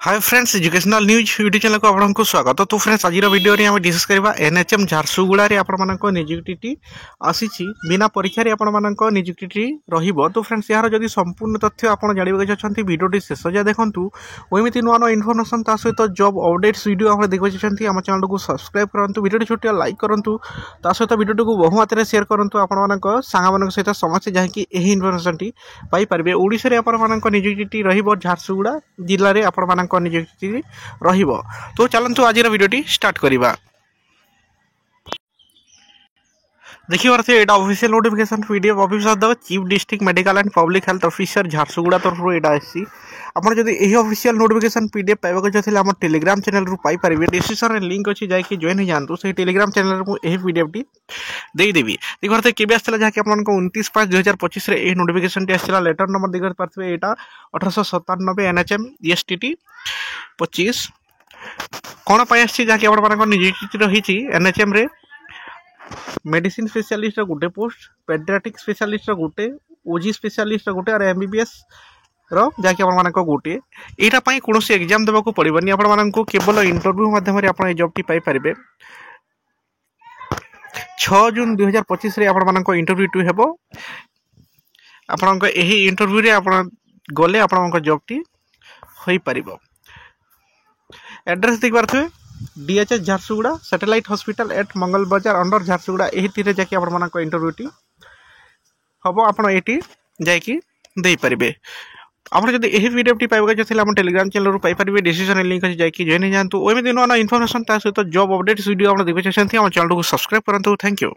Hi friends educational news YouTube channel को आपको स्वागत। तो फ्रेंड्स आज वीडियो रे हम डिस्कस करबा एनएचएम झारसुगुड़ा रे आपण मानक नियुक्ति आसीछि बिना परीक्षा रे आपण मानक नियुक्ति रहिबो। तो फ्रेंड्स यार जदी संपूर्ण तथ्य आपण जानिबा के छथि वीडियो टी शेष जा देखंतु ओमिति नुआ नुआ इन्फॉर्मेशन ता सहित जॉब अपडेट्स वीडियो आपण देखबा छथि हम चैनल को सब्सक्राइब करंतु वीडियो छोटिया लाइक करंतु ता सहित वीडियो को बहु मात्रा शेयर करंतु आपण मानक सांगा मानक सहित समस्त जाहि एही इन्फॉर्मेशन टी पाई परबे। ओडिसा रे आपण मानक नियुक्ति रहिबो झारसुगुड़ा जिल्ला रे आपण मानक नियुक्ति रहिबो। तो चलंतु आज वीडियो स्टार्ट करिबा। देखिए बार एटा official notification PDF officer the chief district medical and public health officer Jharsuguda तरफ एटा आसी। आपण जदी एही ऑफिशियल नोटिफिकेशन पीडीएफ पाइबा को चाहथिले हमर टेलीग्राम चैनल रु पाई परिबे। डिस्क्रिप्शन रे लिंक अछि जाय कि जॉइन हो जानतु सही टेलीग्राम चैनल रु एही पीडीएफ टी देई देबी। देखि बार केबे आस्तला जा कि आपन को 29/5/2025 रे एही नोटिफिकेशन टी आस्तला लेटर नंबर दिगर पारथबे एटा 1897 एनएचएम ईएसटीटी 25 कोन पाई आछि जा कि आपण मानक नियुक्ति रहिछि एनएचएम रे मेडिसिन स्पेशलिस्ट गोटे पोस्ट पेडियाट्रिक स्पेशलिस्ट गोटे ओजी स्पेशलिस्ट गोटे और एमबीबीएस रो जाके आपण मानक गोटे एटा पई कोनोसी एग्जाम देबा को पड़िबनी। आपण मानक केवल इंटरव्यू माध्यम रे आपण ए जॉब टी पाई परिबे। 6 जून 2025 रे आपण मानक इंटरव्यू टू हेबो। आपण एही इंटरव्यू रे आपण गले आपण मानक जॉब टी होई परिबो। एड्रेस देख पारथबे DHS Jharsuguda satellite hospital at Mangal Bazar under Jharsuguda एही तीरे जाके आपण मानक इंटरव्यू टी हबो। आपण एटी जायकी देई परिबे। आपण जदी एही वीडियो टी पाइबा के छथिले हम टेलीग्राम चैनल रु पाई परिबे। डिस्क्रिप्शन लिंक अछि जायकी जॉइन जानतु ओमे दिनो ना इन्फॉर्मेशन ता सहित जॉब अपडेट्स वीडियो आपण देखै छथि हम चैनल को सब्सक्राइब करंतु। Thank you.